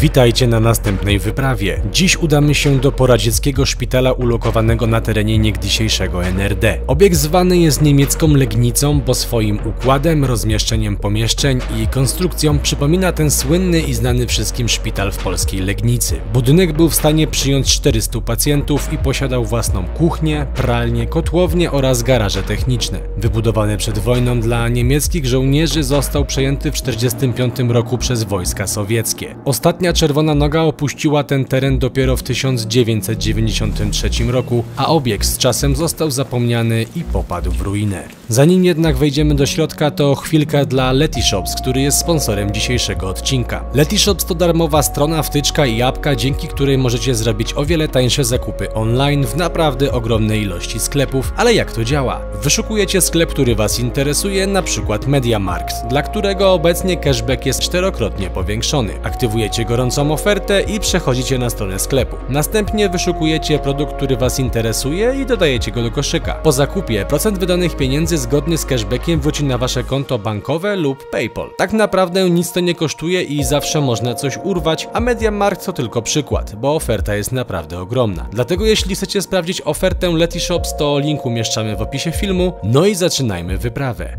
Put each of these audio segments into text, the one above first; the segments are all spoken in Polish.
Witajcie na następnej wyprawie. Dziś udamy się do poradzieckiego szpitala ulokowanego na terenie niegdysiejszego NRD. Obiekt zwany jest niemiecką Legnicą, bo swoim układem, rozmieszczeniem pomieszczeń i konstrukcją przypomina ten słynny i znany wszystkim szpital w polskiej Legnicy. Budynek był w stanie przyjąć 400 pacjentów i posiadał własną kuchnię, pralnię, kotłownię oraz garaże techniczne. Wybudowany przed wojną dla niemieckich żołnierzy, został przejęty w 1945 roku przez wojska sowieckie. Ostatnia czerwona noga opuściła ten teren dopiero w 1993 roku, a obiekt z czasem został zapomniany i popadł w ruinę. Zanim jednak wejdziemy do środka, to chwilka dla Letyshops, który jest sponsorem dzisiejszego odcinka. Letyshops to darmowa strona, wtyczka i apka, dzięki której możecie zrobić o wiele tańsze zakupy online w naprawdę ogromnej ilości sklepów. Ale jak to działa? Wyszukujecie sklep, który Was interesuje, na przykład MediaMarkt, dla którego obecnie cashback jest 4-krotnie powiększony. Aktywujecie gorącą ofertę i przechodzicie na stronę sklepu. Następnie wyszukujecie produkt, który Was interesuje i dodajecie go do koszyka. Po zakupie procent wydanych pieniędzy zgodny z cashbackiem wróci na Wasze konto bankowe lub PayPal. Tak naprawdę nic to nie kosztuje i zawsze można coś urwać, a MediaMarkt to tylko przykład, bo oferta jest naprawdę ogromna. Dlatego jeśli chcecie sprawdzić ofertę Letyshops, to link umieszczamy w opisie filmu. No i zaczynajmy wyprawę.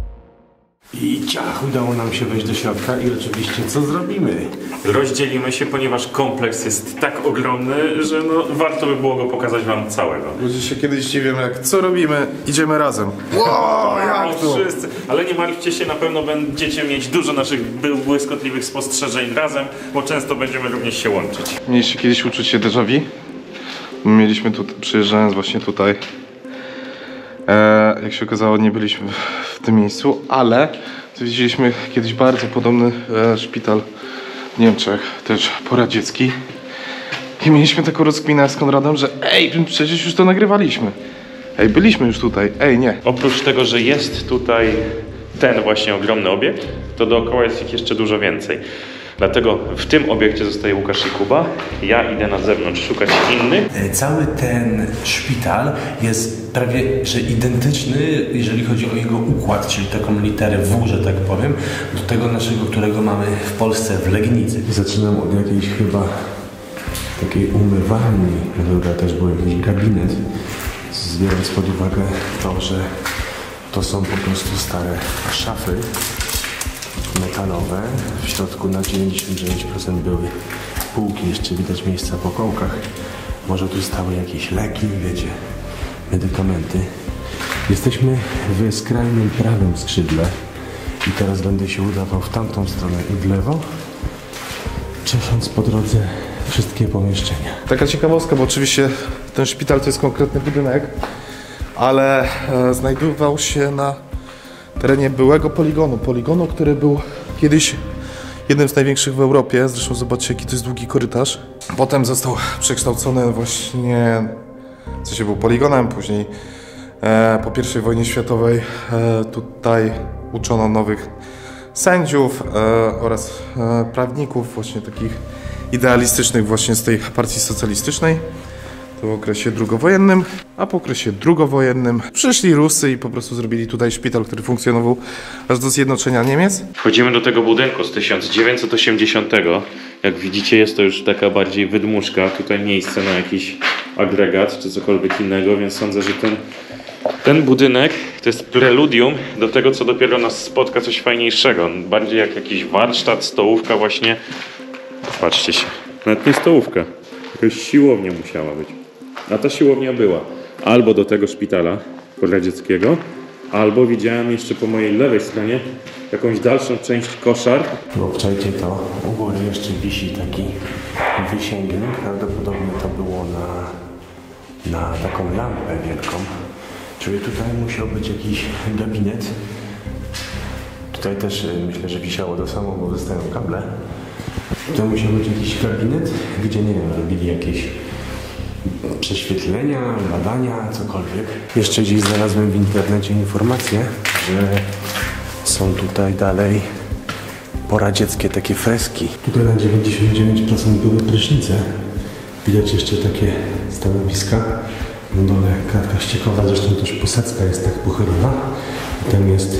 I ciach, udało nam się wejść do środka i oczywiście co zrobimy? Rozdzielimy się, ponieważ kompleks jest tak ogromny, że warto by było go pokazać Wam całego. Ludzie się kiedyś dziwią, jak co robimy, idziemy razem. Wow, jak to? Wszyscy, ale nie martwcie się, na pewno będziecie mieć dużo naszych błyskotliwych spostrzeżeń razem, bo często będziemy również się łączyć. Mieliście kiedyś uczucie déjà vu? Mieliśmy tu, przyjeżdżając właśnie tutaj. Jak się okazało, nie byliśmy w tym miejscu, ale widzieliśmy kiedyś bardzo podobny szpital w Niemczech, też poradziecki. I mieliśmy taką rozkminę z Konradem, że przecież już to nagrywaliśmy. Byliśmy już tutaj, nie. Oprócz tego, że jest tutaj ten właśnie ogromny obiekt, to dookoła jest ich jeszcze dużo więcej. Dlatego w tym obiekcie zostaje Łukasz i Kuba. Ja idę na zewnątrz szukać innych. Cały ten szpital jest prawie że identyczny, jeżeli chodzi o jego układ, czyli taką literę W, że tak powiem, do tego naszego, którego mamy w Polsce w Legnicy. Zaczynam od jakiejś chyba takiej umywalni, która też był jakiś gabinet, biorąc pod uwagę to, że to są po prostu stare szafy metalowe. W środku na 99% były półki, jeszcze widać miejsca po kołkach. Może tu stały jakieś leki, wiecie, medykamenty. Jesteśmy w skrajnym prawym skrzydle i teraz będę się udawał w tamtą stronę i w lewo, czesząc po drodze wszystkie pomieszczenia. Taka ciekawostka, bo oczywiście ten szpital to jest konkretny budynek, ale znajdował się na terenie byłego poligonu, który był kiedyś jednym z największych w Europie. Zresztą zobaczcie, jaki to jest długi korytarz. Potem został przekształcony właśnie, był poligonem, później po I wojnie światowej tutaj uczono nowych sędziów oraz prawników właśnie takich idealistycznych właśnie z tej partii socjalistycznej. W okresie drugowojennym, a po okresie drugowojennym przyszli Rusy i po prostu zrobili tutaj szpital, który funkcjonował aż do zjednoczenia Niemiec. Wchodzimy do tego budynku z 1980. Jak widzicie, jest to już taka bardziej wydmuszka, tutaj miejsce na jakiś agregat czy cokolwiek innego, więc sądzę, że ten budynek to jest preludium do tego, co dopiero nas spotka, coś fajniejszego. Bardziej jak jakiś warsztat, stołówka właśnie. Patrzcie się, nawet nie stołówka, jakaś siłownia musiała być. A ta siłownia była albo do tego szpitala poradzieckiego, albo widziałem jeszcze po mojej lewej stronie jakąś dalszą część koszar. Obczajcie to, u góry jeszcze wisi taki wysięgnik, prawdopodobnie to było na taką lampę wielką, czyli tutaj musiał być jakiś gabinet. Tutaj też myślę, że wisiało to samo, bo wystają kable. To musiał być jakiś gabinet, gdzie nie wiem, robili jakieś prześwietlenia, badania, cokolwiek. Jeszcze gdzieś znalazłem w internecie informację, że są tutaj dalej poradzieckie takie freski. Tutaj na 99% były prysznice. Widać jeszcze takie stanowiska. Na dole kratka ściekowa, zresztą też posadzka jest tak pochylowa. I tam jest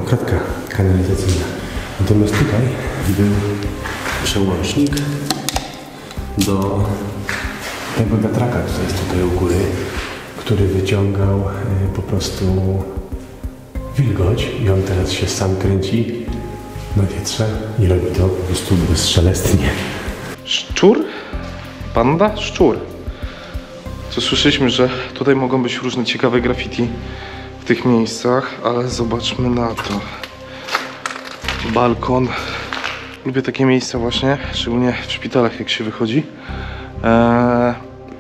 kratka kanalizacyjna. Natomiast tutaj był przełącznik do tego wiatraka, który jest tutaj u góry, który wyciągał po prostu wilgoć i on teraz się sam kręci na wietrze i robi to po prostu bezszelestnie. Szczur? Panda? Szczur. Co słyszeliśmy, że tutaj mogą być różne ciekawe graffiti w tych miejscach, ale zobaczmy na to. Balkon. Lubię takie miejsca właśnie, szczególnie w szpitalach jak się wychodzi,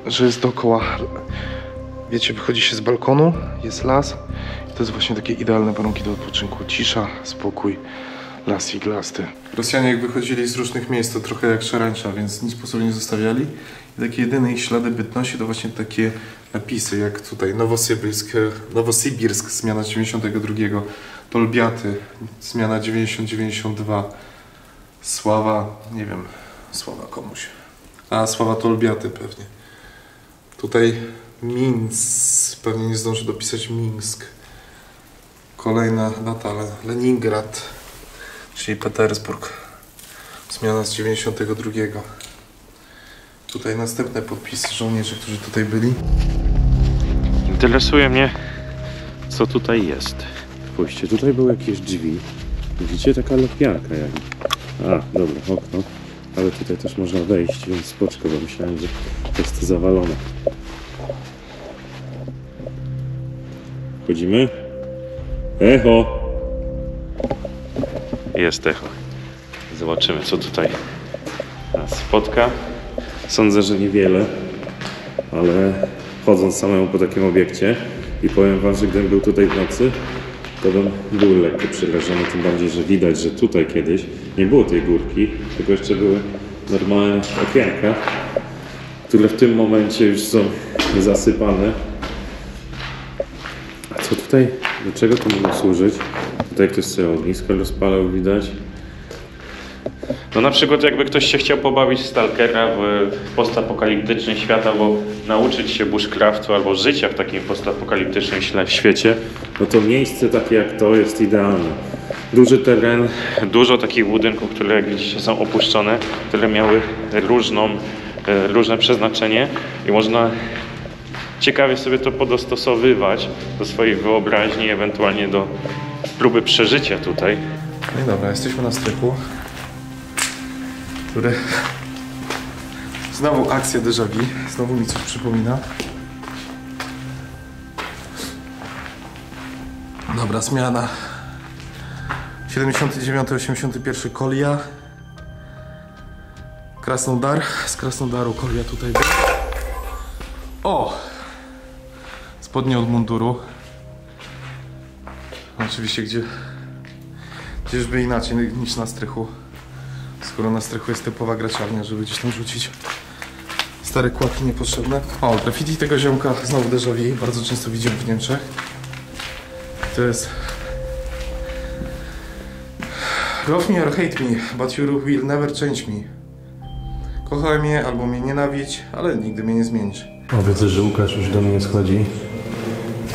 że jest dookoła, wiecie, wychodzi się z balkonu, jest las i to jest właśnie takie idealne warunki do odpoczynku. Cisza, spokój, las iglasty. Rosjanie jak wychodzili z różnych miejsc to trochę jak szarańcza, więc nic po sobie nie zostawiali. I takie jedyne ich ślady bytności to właśnie takie napisy jak tutaj Nowosybirsk, zmiana 92, Tolbiaty, zmiana 90-92, Sława, nie wiem, Sława komuś. A, Sława Tolbiaty pewnie. Tutaj Minsk, pewnie nie zdążę dopisać Mińsk. Kolejna data, Leningrad, czyli Petersburg. Zmiana z 92. Tutaj następne podpisy żołnierzy, którzy tutaj byli. Interesuje mnie, co tutaj jest. Spójrzcie, tutaj były jakieś drzwi. Widzicie, taka lepiarka jakby. A, dobra, okno. Ale tutaj też można wejść, więc spoczko, bo myślałem, że to jest zawalone. Wchodzimy. Echo! Jest echo. Zobaczymy, co tutaj nas spotka. Sądzę, że niewiele, ale chodząc samemu po takim obiekcie i powiem wam, że gdybym był tutaj w nocy, to bym był lekko przerażony, tym bardziej, że widać, że tutaj kiedyś nie było tej górki, tylko jeszcze były normalne okienka, które w tym momencie już są zasypane. A co tutaj, do czego to mogło służyć? Tutaj ktoś sobie ognisko rozpalał, widać. No na przykład jakby ktoś się chciał pobawić w Stalkera w postapokaliptyczny świat, albo nauczyć się bushcraftu, albo życia w takim postapokaliptycznym świecie, no to miejsce takie jak to jest idealne. Duży teren, dużo takich budynków, które jak widzicie są opuszczone, które miały różne przeznaczenie i można ciekawie sobie to podostosowywać do swojej wyobraźni, ewentualnie do próby przeżycia tutaj. No i dobra, jesteśmy na strychu, który... Znowu akcja déjà vu, znowu mi coś przypomina. Dobra, zmiana. 79-81 Kolia. Krasnodar. Z Krasnodaru Kolia tutaj był. O! Spodnie od munduru. Oczywiście gdzieżby inaczej niż na strychu. Skoro na strychu jest typowa graczarnia, żeby gdzieś tam rzucić stare kładki niepotrzebne. O, graffiti tego ziomka znowu déjà vu. Bardzo często widzimy w Niemczech. To jest... Love me or hate me, but you will never change me. Kochaj mnie albo mnie nienawidź, ale nigdy mnie nie zmienisz. O, widzę, że Łukasz już do mnie schodzi.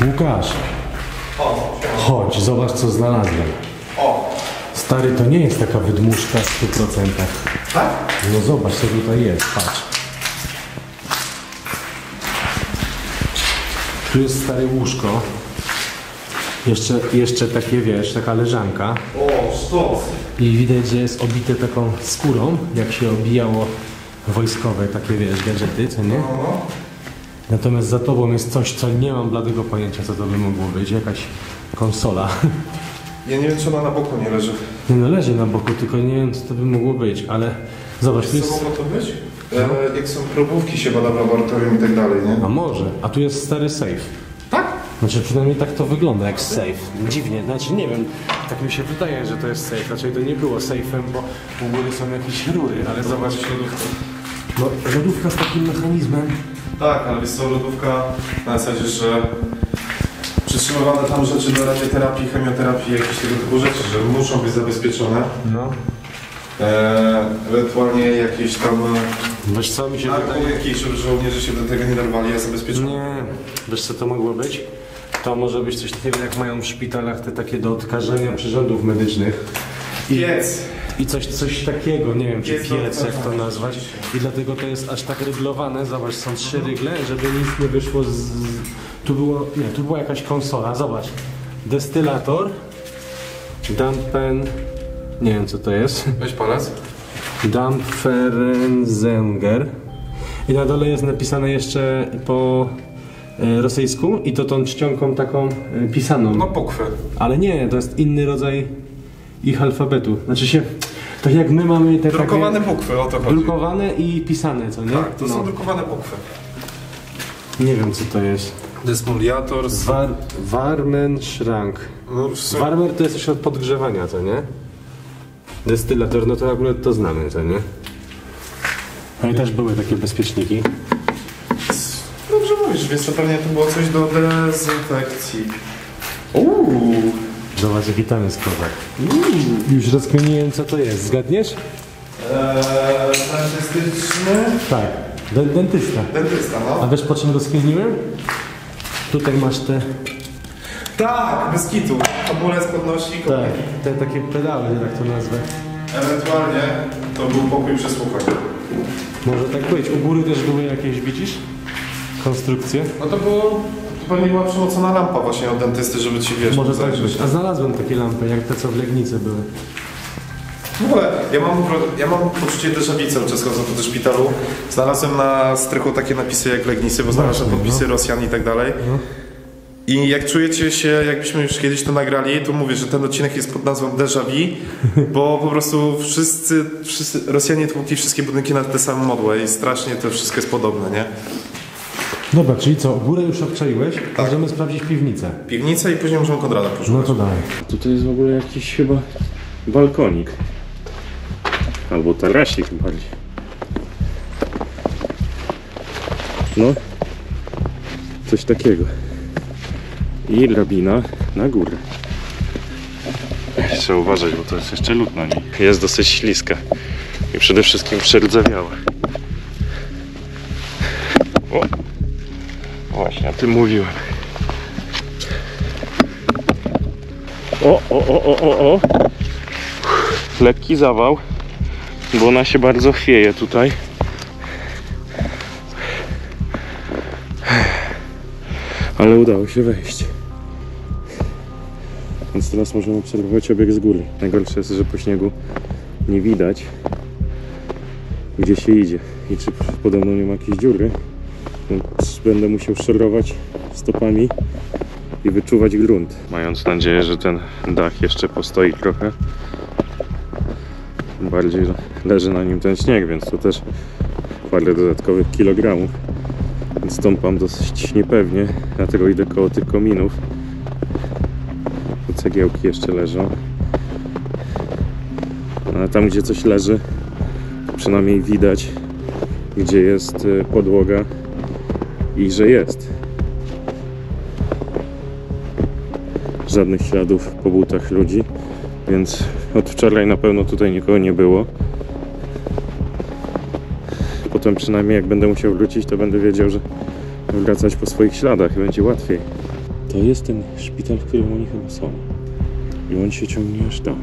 Łukasz! Chodź, zobacz co znalazłem. O! Stary, to nie jest taka wydmuszka w 100%. Tak? No zobacz co tutaj jest, patrz. Tu jest stare łóżko. Jeszcze takie, wiesz, taka leżanka. O, sztos! I widać, że jest obite taką skórą, jak się obijało wojskowe takie, wiesz, gadżety, co nie? Natomiast za tobą jest coś, co nie mam bladego pojęcia, co to by mogło być. Jakaś konsola. Ja nie wiem, czy ona na boku nie leży. Nie no, leży na boku, tylko nie wiem, co to by mogło być, ale zobacz, tu Co jest... mogło to być? Jak są próbówki się bada w laboratorium i tak dalej, nie? A może, a tu jest stary safe. Tak? Znaczy przynajmniej tak to wygląda, jak safe. Dziwnie, znaczy nie wiem, tak mi się wydaje, że to jest safe. Raczej to nie było safe'em, bo u góry są jakieś rury, ale zobacz... No, lodówka z takim mechanizmem. Tak, ale jest to lodówka na zasadzie, że przytrzymywane tam rzeczy do radioterapii, chemioterapii, jakieś tego typu rzeczy, że muszą być zabezpieczone. No. Ewentualnie jakieś tam... Wiesz co mi się wydaje? Jakieś, żeby żołnierze się do tego nie dorwali, a zabezpieczone. Nie. Wiesz co to mogło być? To może być coś takiego, jak mają w szpitalach te takie do odkażania przyrządów medycznych. Piec! i coś takiego, nie wiem czy piec, jak to nazwać. I dlatego to jest aż tak ryglowane. Zobacz, są 3 rygle, żeby nic nie wyszło z... Tu była jakaś konsola, zobacz. Destylator, dampen, nie wiem co to jest. Weź palec. Dampferenzenger. I na dole jest napisane jeszcze po rosyjsku i to tą czcionką taką pisaną. No bukwy. Ale nie, to jest inny rodzaj ich alfabetu. Znaczy się, tak jak my mamy te Drukowane takie bukwy, o to chodzi. drukowane i pisane, co nie? Tak, to są drukowane bukwy. Nie wiem co to jest. Desmoliator. Warmenschrank. No, Warmer to jest już od podgrzewania, co nie? Destylator, no to akurat to znamy, co nie? No i też były takie bezpieczniki. Dobrze mówisz, więc to pewnie to było coś do dezynfekcji. Zobacz jaki tam jest kozak. Już rozkminiłem co to jest, zgadniesz? Dentystyczny. Tak, dentysta. Dentysta, A no. wiesz po czym rozkminiłem? Tutaj masz te... Tak, bez kitu. Hamulec podnosi. Tak, te takie pedały, jak to nazwę. Ewentualnie to był pokój przesłuchań. Może tak być. U góry też były jakieś, widzisz? Konstrukcje. No to było... To pewnie była przemocona lampa właśnie od dentysty, żeby ci wiesz. Może tak zajrzeć. być. A znalazłem takie lampy, jak te co w Legnicy były. W ogóle, ja mam poczucie déjà vu cały czas chodząc do szpitalu. Znalazłem na strychu takie napisy jak w Legnicy, bo znalazłem podpisy Rosjan i tak dalej. I jak czujecie się, jakbyśmy już kiedyś to nagrali, to mówię, że ten odcinek jest pod nazwą déjà vu, bo po prostu wszyscy Rosjanie tłukli wszystkie budynki na te same modłę i strasznie to wszystko jest podobne, nie? Dobra, czyli co, górę już obczaiłeś? Możemy sprawdzić piwnicę. Piwnicę i później możemy Konrada poszukać. No to dalej. Tutaj jest w ogóle jakiś chyba balkonik. Albo tarasik bardziej. No, coś takiego. I drabina na górę. Trzeba uważać, bo to jest jeszcze lód na niej. Jest dosyć śliska i przede wszystkim przerdzewiała. O! Właśnie, o tym mówiłem. O! Lekki zawał, bo ona się bardzo chwieje tutaj. Ale udało się wejść. Więc teraz możemy obserwować obiekt z góry. Najgorsze jest, że po śniegu nie widać, gdzie się idzie i czy pode mną nie ma jakiejś dziury. Więc będę musiał szorować stopami i wyczuwać grunt. Mając nadzieję, że ten dach jeszcze postoi trochę. Tym bardziej, że leży na nim ten śnieg, więc to też parę dodatkowych kilogramów. Więc stąpam dosyć niepewnie, dlatego idę koło tych kominów. Tu cegiełki jeszcze leżą. Ale tam, gdzie coś leży, to przynajmniej widać, gdzie jest podłoga i że jest. Żadnych śladów po butach ludzi, więc od wczoraj na pewno tutaj nikogo nie było. Potem przynajmniej jak będę musiał wrócić, to będę wiedział, że wracać po swoich śladach będzie łatwiej. To jest ten szpital, w którym oni chyba są. I on się ciągnie aż tam.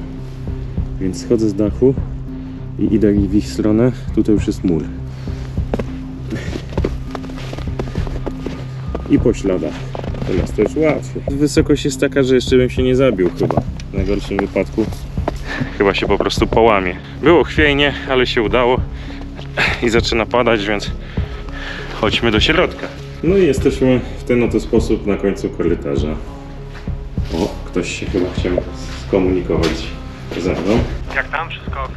Więc schodzę z dachu i idę w ich stronę. Tutaj już jest mur. I po śladach. Teraz to już łatwiej. Wysokość jest taka, że jeszcze bym się nie zabił chyba. W najgorszym wypadku chyba się po prostu połamie. Było chwiejnie, ale się udało. I zaczyna padać, więc chodźmy do środka. No i jesteśmy w ten oto sposób na końcu korytarza. O, ktoś się chyba chciał skomunikować ze mną. Jak tam? Wszystko ok?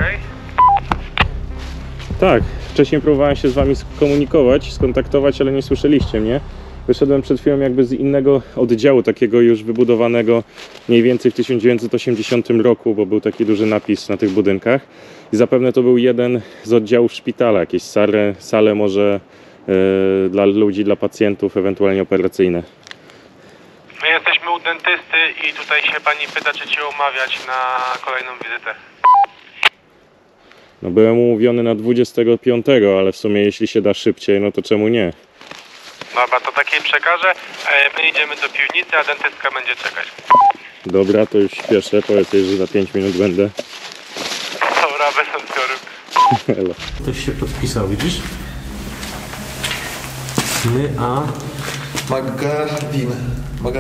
Tak, wcześniej próbowałem się z wami skomunikować, skontaktować, ale nie słyszeliście mnie. Wyszedłem przed chwilą jakby z innego oddziału, takiego już wybudowanego mniej więcej w 1980 roku, bo był taki duży napis na tych budynkach. I zapewne to był jeden z oddziałów szpitala, jakieś sale może dla ludzi, dla pacjentów, ewentualnie operacyjne. My jesteśmy u dentysty i tutaj się pani pyta, czy cię umawiać na kolejną wizytę. No byłem umówiony na 25, ale w sumie jeśli się da szybciej, no to czemu nie? Dobra, to takiej przekażę. My idziemy do piwnicy, a dentystka będzie czekać. Dobra, to już śpieszę, powiedz jej, że za 5 minut będę. Ktoś się podpisał, widzisz?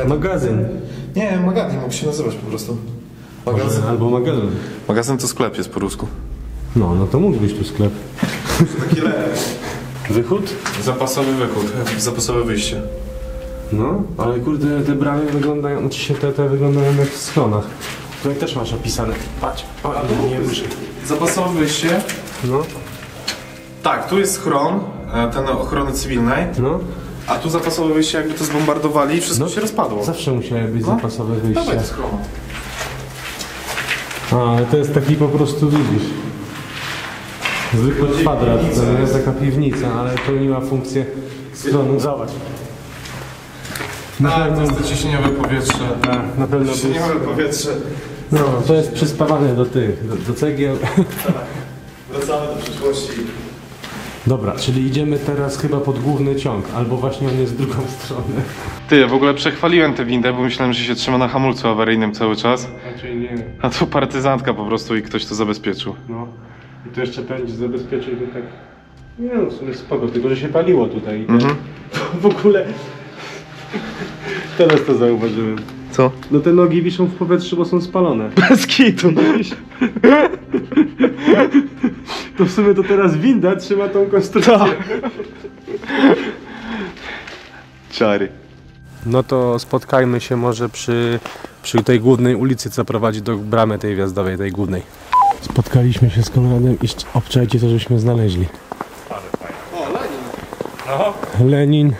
Magazyn. Nie, magazyn mógł się nazywać po prostu. Magazyn. Albo magazyn. Magazyn to sklep jest po rusku. No to mógł być tu sklep. Taki lek. Wychód? Zapasowy wychód, zapasowe wyjście. No, ale kurde, te bramy wyglądają, znaczy się te wyglądają jak w schronach. Tutaj też masz opisane. Patrz, nie ruszy. Zapasowe wyjście. No, Tak, tu jest schron, ten ochrony cywilnej. no. A tu zapasowe wyjście, jakby to zbombardowali i wszystko się rozpadło. Zawsze musiały być zapasowe wyjścia. Dawaj schron. Ale to jest taki po prostu, widzisz, zwykły kwadrat, to nie jest taka piwnica, ale pełniła funkcję schronu. Zobacz. Tak, to jest to ciśnieniowe powietrze. Na pewno Ciśnieniowe powietrze. no, to jest przyspawane do tych, do cegieł. Wracamy do przyszłości. Dobra, czyli idziemy teraz chyba pod główny ciąg, albo właśnie on jest w drugą stronę. Ty, ja w ogóle przechwaliłem tę windę, bo myślałem, że się trzyma na hamulcu awaryjnym cały czas. Raczej nie. A tu partyzantka po prostu i ktoś to zabezpieczył. No. I to jeszcze będzie zabezpieczył, że tak... Nie no, w sumie spoko, tylko że się paliło tutaj. W ogóle... Teraz to zauważyłem. Co? No te nogi wiszą w powietrzu, bo są spalone. Bez kitu. To w sumie to teraz winda trzyma tą konstrukcję. Czary. No to spotkajmy się może przy tej głównej ulicy, co prowadzi do bramy tej wjazdowej, tej głównej. Spotkaliśmy się z Konradem i obczajcie to, żeśmy znaleźli. O, Lenin. No. Lenin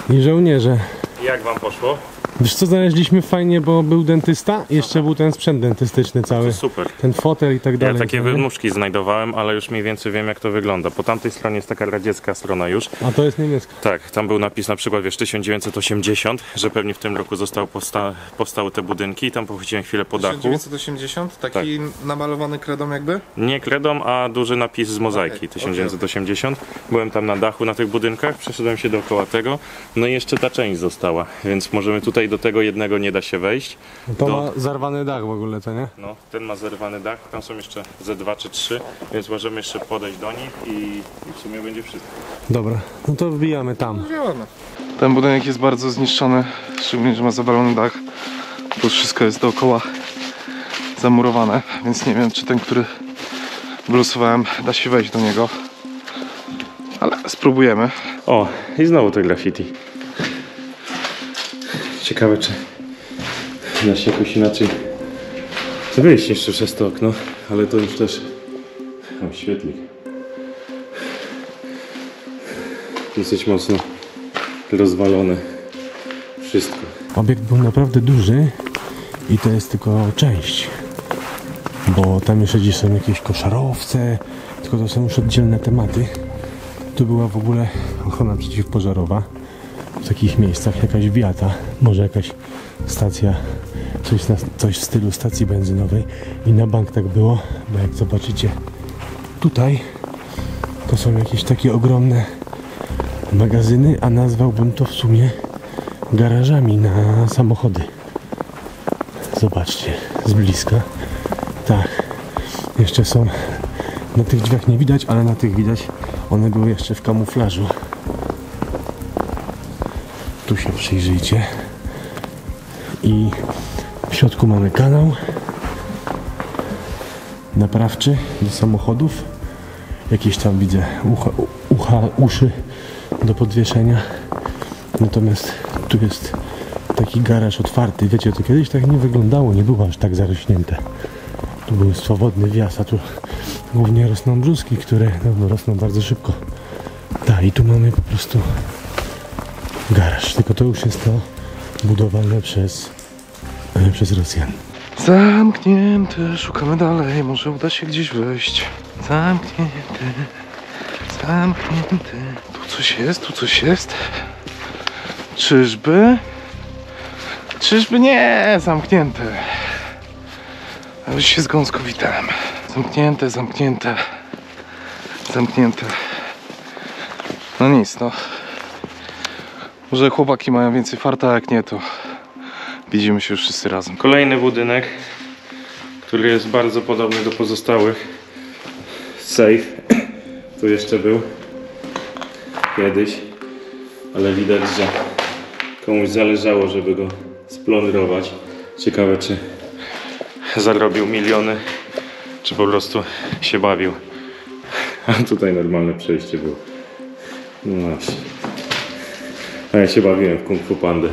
i żołnierze. Jak wam poszło? Wiesz co, znaleźliśmy fajnie, bo był dentysta i jeszcze był ten sprzęt dentystyczny cały. Super. Ten fotel i tak Ja dalej. takie nie? wydmuszki znajdowałem, ale już mniej więcej wiem jak to wygląda. Po tamtej stronie jest taka radziecka strona już. A to jest niemiecka. Tak, tam był napis na przykład, wiesz, 1980, że pewnie w tym roku powstały te budynki i tam pochodziłem chwilę po dachu. 1980? Taki namalowany kredą jakby? Nie kredą, a duży napis z mozaiki, Okej, 1980. Byłem tam na dachu na tych budynkach, przeszedłem się dookoła tego, no i jeszcze ta część została, więc możemy tutaj do tego jednego nie da się wejść. To ma zarwany dach w ogóle, to nie? No, ten ma zerwany dach, tam są jeszcze ze 2 czy 3, więc możemy jeszcze podejść do nich i w sumie będzie wszystko. Dobra, no to wbijamy tam. Ten budynek jest bardzo zniszczony, szczególnie, że ma zawalony dach. Tu wszystko jest dookoła zamurowane, więc nie wiem, czy ten, który wylosowałem, da się wejść do niego. Ale spróbujemy. O, i znowu to graffiti. Ciekawe, czy da się jakoś inaczej wyjść jeszcze przez to okno, ale to już też... O, świetlik. Dosyć mocno rozwalone. Wszystko. Obiekt był naprawdę duży i to jest tylko część. Bo tam jeszcze gdzieś są jakieś koszarowce, tylko to są już oddzielne tematy. Tu była w ogóle ochrona przeciwpożarowa. W takich miejscach jakaś wiata, może jakaś stacja, coś w stylu stacji benzynowej i na bank tak było, bo jak zobaczycie tutaj to są jakieś takie ogromne magazyny, a nazwałbym to w sumie garażami na samochody. Zobaczcie z bliska. Tak, jeszcze są, na tych drzwiach nie widać, ale na tych widać, one były jeszcze w kamuflażu. Tu się przyjrzyjcie i w środku mamy kanał naprawczy do samochodów, jakieś tam widzę uszy do podwieszenia, natomiast tu jest taki garaż otwarty. Wiecie, to kiedyś tak nie wyglądało, nie było aż tak zarośnięte. Tu był swobodny wjazd, a tu głównie rosną brzuski, które rosną bardzo szybko. Tak, i tu mamy po prostu garaż, tylko to już jest to budowane przez Rosjan. Zamknięte, szukamy dalej, może uda się gdzieś wejść. Zamknięte, zamknięte. Tu coś jest, tu coś jest. Czyżby? Czyżby nie, zamknięte. Ale się z gąskowitem. Zamknięte, zamknięte. Zamknięte. No nic, no. Może chłopaki mają więcej farta, a jak nie, to widzimy się już wszyscy razem. Kolejny budynek, który jest bardzo podobny do pozostałych. safe. Tu jeszcze był kiedyś, ale widać, że komuś zależało, żeby go splądrować. Ciekawe, czy zarobił miliony, czy po prostu się bawił. A tutaj normalne przejście było. No właśnie. A ja się bawiłem w Kung Fu Pandę.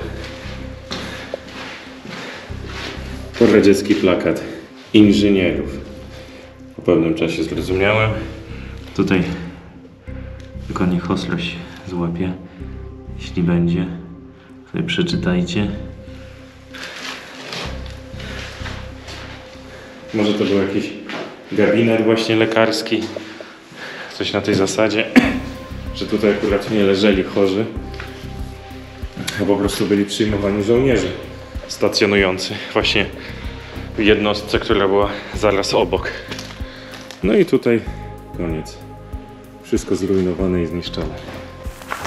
To radziecki plakat inżynierów. Po pewnym czasie zrozumiałem. Tutaj tylko niech ostrość złapie, jeśli będzie. Sobie przeczytajcie. Może to był jakiś gabinet właśnie lekarski. Coś na tej zasadzie, że tutaj akurat nie leżeli chorzy, a po prostu byli przyjmowani żołnierze stacjonujący właśnie w jednostce, która była zaraz obok. No i tutaj koniec. Wszystko zrujnowane i zniszczone.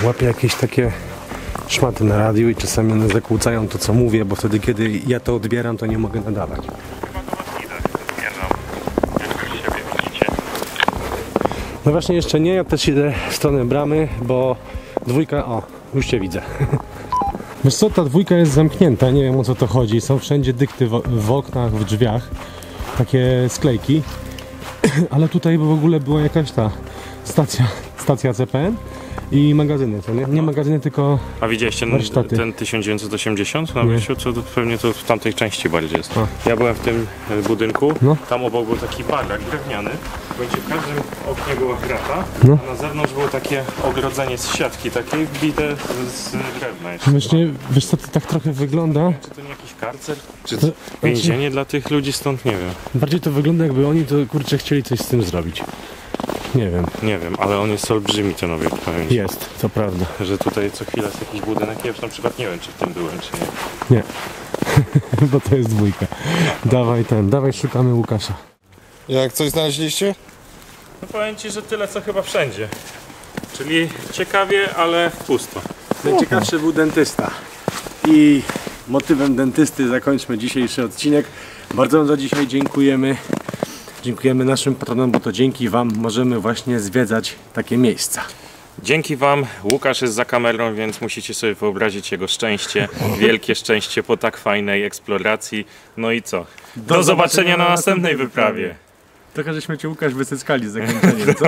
Łapię jakieś takie szmaty na radiu i czasami one zakłócają to, co mówię, bo wtedy, kiedy ja to odbieram, to nie mogę nadawać. No właśnie jeszcze nie, ja też idę w stronę bramy, bo dwójka... O, już cię widzę. Wiesz co, ta dwójka jest zamknięta, nie wiem o co to chodzi. Są wszędzie dykty w oknach, w drzwiach. Takie sklejki. Ale tutaj w ogóle była jakaś ta stacja CPN i magazyny, co nie? Nie magazyny, tylko A widzieliście ten 1980 na wierzchu? To pewnie to w tamtej części bardziej jest. Ja byłem w tym budynku, tam obok był taki barak drewniany, gdzie w każdym oknie była krata, a na zewnątrz było takie ogrodzenie z siatki takiej wbite z drewna jeszcze. Właśnie, wiesz co, to tak trochę wygląda. Czy to nie jakiś karcer? Czy to więzienie dla tych ludzi stąd? Nie wiem. Bardziej to wygląda, jakby oni to, kurczę, chcieli coś z tym zrobić. Nie wiem. Nie wiem, ale on jest olbrzymi, ten obiekt, powiem ci. Jest, to prawda. Że tutaj co chwila jest jakiś budynek. Ja już na przykład nie wiem, czy w tym byłem, czy nie. Nie. Bo to jest dwójka. Dawaj szukamy Łukasza. Jak coś znaleźliście? No powiem ci, że tyle co chyba wszędzie. Czyli ciekawie, ale pusto. Najciekawszy był dentysta. I motywem dentysty zakończmy dzisiejszy odcinek. Bardzo wam za dzisiaj dziękujemy. Dziękujemy naszym patronom, bo to dzięki wam możemy właśnie zwiedzać takie miejsca. Dzięki wam. Łukasz jest za kamerą, więc musicie sobie wyobrazić jego szczęście. Wielkie szczęście po tak fajnej eksploracji. No i co? Do zobaczenia na następnej wyprawie. Trochę żeśmy cię, Łukasz, wysyckali z zakończeniem, co?